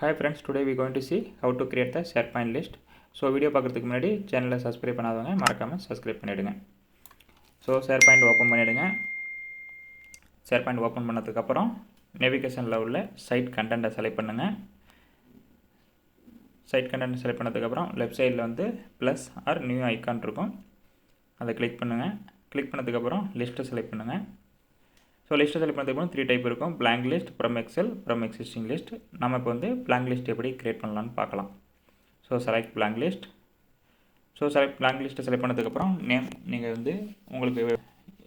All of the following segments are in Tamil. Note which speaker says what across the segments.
Speaker 1: Hi friends, today we are going to see how to create the SharePoint list. So video பார்க்கிறதுக்கு முன்னாடி சேனலை சப்ஸ்கிரைப் பண்ணாதவங்க மறக்காம சப்ஸ்கிரைப் பண்ணிடுங்க. So SharePoint ஓபன் பண்ணிடுங்க. SharePoint ஓபன் பண்ணதுக்கு அப்புறம் நேவிகேஷன்ல உள்ள சைட் கண்டென்ட்டை செலக்ட் பண்ணுங்க. சைட் கண்டென்ட் செலக்ட் பண்ணதுக்கு அப்புறம் லெஃப்ட் சைடுல வந்து பிளஸ் ஆர் நியூ ஐகான் இருக்கும். அதை கிளிக் பண்ணுங்க. கிளிக் பண்ணதுக்கு அப்புறம் லிஸ்ட்டை செலக்ட் பண்ணுங்க. ஸோ லிஸ்ட்டை செலக்ட் பண்ணதுக்கு 3 டைப் இருக்கும். blank list, from Excel, from existing list. நம்ம இப்போ வந்து blank list எப்படி கிரியேட் பண்ணலான்னு பார்க்கலாம். So select blank list. So blank list select பண்ணதுக்கப்புறம் நேம் நீங்கள் வந்து உங்களுக்கு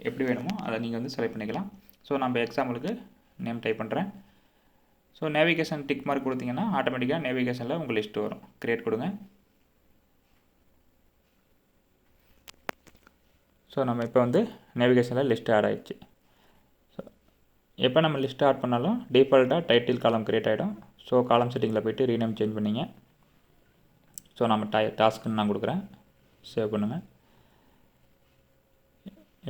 Speaker 1: எப்படி வேணுமோ அதை நீங்கள் வந்து செலக்ட் பண்ணிக்கலாம். ஸோ நம்ம எக்ஸாம்பிளுக்கு நேம் டைப் பண்ணுறேன். ஸோ நேவிகேஷன் டிக் மார்க் கொடுத்தீங்கன்னா ஆட்டோமேட்டிக்காக நேவிகேஷனில் உங்கள் லிஸ்ட் வரும். கிரியேட் கொடுங்க. ஸோ நம்ம இப்போ வந்து நேவிகேஷனில் லிஸ்ட் ஆட் ஆகிடுச்சு. எப்போ நம்ம லிஸ்ட் ஆட் பண்ணாலும் டிஃபால்ட்டாக டைட்டில் காலம் கிரியேட் ஆகிடும். ஸோ காலம் செட்டிங்கில் போய்ட்டு ரீநேம் சேஞ்ச் பண்ணிங்க. ஸோ நம்ம டாஸ்க்குன்னு நான் கொடுக்குறேன். சேவ் பண்ணுங்கள்.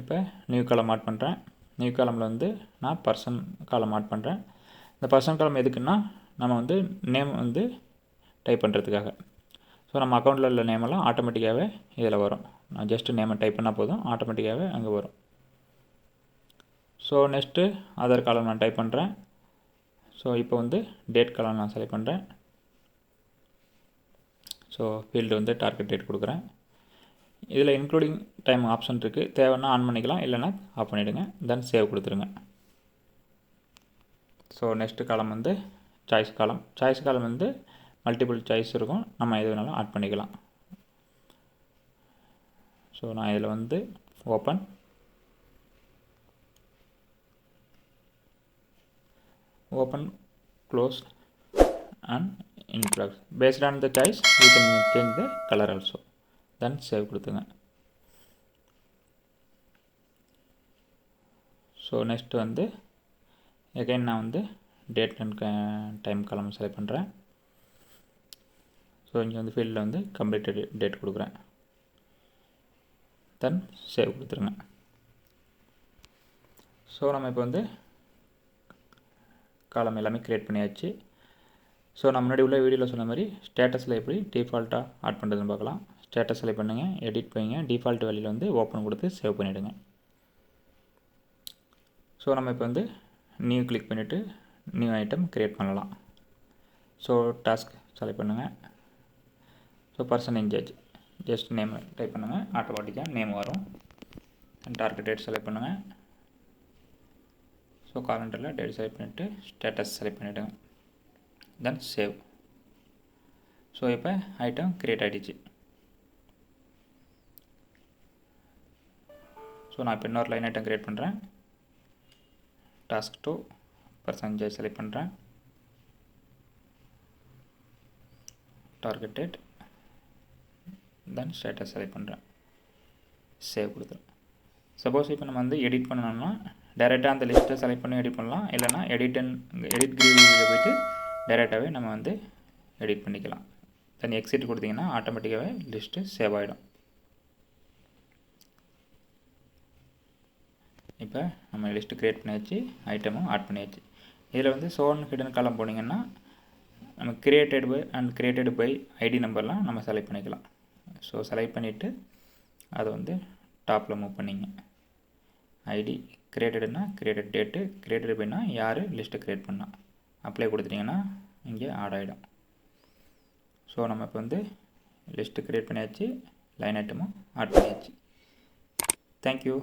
Speaker 1: இப்போ நியூ காலம் ஆட் பண்ணுறேன். நியூ காலமில் வந்து நான் பர்சன் காலம் ஆட் பண்ணுறேன். இந்த பர்சன் காலம் எதுக்குன்னா நம்ம வந்து நேம் வந்து டைப் பண்ணுறதுக்காக. ஸோ நம்ம அக்கௌண்ட்டில் உள்ள நேமெல்லாம் ஆட்டோமேட்டிக்காகவே இதில் வரும். நான் ஜஸ்ட்டு நேமை டைப் பண்ணால் போதும், ஆட்டோமேட்டிக்காகவே அங்கே வரும். ஸோ நெக்ஸ்ட்டு அதர் காலம் நான் டைப் பண்ணுறேன். ஸோ இப்போ வந்து டேட் காலம் நான் செலக்ட் பண்ணுறேன். ஸோ ஃபீல்டு வந்து டார்கெட் டேட் கொடுக்குறேன். இதில் இன்க்ளூடிங் டைம் ஆப்ஷன் இருக்குது. தேவைன்னா ஆன் பண்ணிக்கலாம், இல்லைனா ஆஃப் பண்ணிவிடுங்க. தென் சேவ் கொடுத்துருங்க. ஸோ நெக்ஸ்ட்டு காலம் வந்து சாய்ஸ் காலம். சாய்ஸ் காலம் வந்து மல்டிபிள் சாய்ஸ் இருக்கும். நம்ம எது வேணாலும் ஆட் பண்ணிக்கலாம். ஸோ நான் இதில் வந்து open, close and in flux. Based on the choice we can change the color also. Then save கொடுத்துங்க. ஸோ நெக்ஸ்ட் வந்து அகைன் நான் வந்து டேட் அண்ட் டைம் காலம் செலக்ட் பண்ணுறேன். ஸோ இங்கே வந்து ஃபீல்டில் வந்து கம்ப்ளீட்டட் டேட் கொடுக்குறேன். தென் சேவ் கொடுத்துருங்க. ஸோ நம்ம இப்போ வந்து காலம் எல்லாமே க்ரியேட் பண்ணியாச்சு. ஸோ நான் முன்னாடி உள்ள வீடியோவில் சொன்ன மாதிரி ஸ்டேட்டஸில் எப்படி டிஃபால்ட்டாக ஆட் பண்ணுறதுன்னு பார்க்கலாம். ஸ்டேட்டஸ் செலக்ட் பண்ணுங்கள், எடிட் போய்ங்க, டிஃபால்ட் வேல்யூவில் வந்து ஓப்பன் கொடுத்து சேவ் பண்ணிவிடுங்க. ஸோ நம்ம இப்போ வந்து நியூ கிளிக் பண்ணிவிட்டு நியூ ஐட்டம் க்ரியேட் பண்ணலாம். ஸோ டாஸ்க் செலக்ட் பண்ணுங்கள். So person in charge just name type பண்ணுங்கள், ஆட்டோமேட்டிக்காக நேம் வரும். டார்கெட் டேட் செலக்ட் பண்ணுங்கள். ஸோ காலண்டரில் டேட் செலக்ட் பண்ணிவிட்டு ஸ்டேட்டஸ் செலக்ட் பண்ணிவிடுங்க. Then save. ஸோ இப்போ ஐட்டம் க்ரியேட் ஆகிடுச்சு. ஸோ நான் இப்போ இன்னொரு லைன் ஐட்டம் க்ரியேட் பண்ணுறேன். டாஸ்க் 2 பர்சன்டேஜ் செலக்ட் பண்ணுறேன். Target date, then status select பண்ணுறேன். சேவ் கொடுத்துருவேன். சப்போஸ் இப்போ நம்ம வந்து எடிட் பண்ணணும்னா டைரெக்டாக அந்த லிஸ்ட்டை செலக்ட் பண்ணி எடிட் பண்ணலாம், இல்லைனா எடிட் கிரீவில் போய்ட்டு டைரெக்டாகவே நம்ம வந்து எடிட் பண்ணிக்கலாம். தென் எக்ஸிட் கொடுத்தீங்கன்னா ஆட்டோமேட்டிக்காகவே லிஸ்ட்டு சேவ் ஆகிடும். இப்போ நம்ம லிஸ்ட்டு க்ரியேட் பண்ணியாச்சு, ஐட்டமும் ஆட் பண்ணியாச்சு. இதில் வந்து ஷோன் ஹிடன் காலம் போனீங்கன்னா நம்ம கிரியேட்டட் பை ஐடி நம்பர்லாம் நம்ம செலக்ட் பண்ணிக்கலாம். ஸோ செலக்ட் பண்ணிவிட்டு அதை வந்து டாப்பில் மூவ் பண்ணிங்க. ஐடி கிரியேட்டடுனா கிரியேட்டட் டேட்டு, கிரியேட்டட் பைனா யார் லிஸ்ட்டை க்ரியேட் பண்ணால் அப்ளை கொடுத்துட்டிங்கன்னா இங்கே ஆட் ஆகிடும். ஸோ நம்ம இப்போ வந்து லிஸ்ட்டு க்ரியேட் பண்ணியாச்சு, லைன் ஐட்டமும் ஆட் பண்ணியாச்சு. தேங்க்யூ.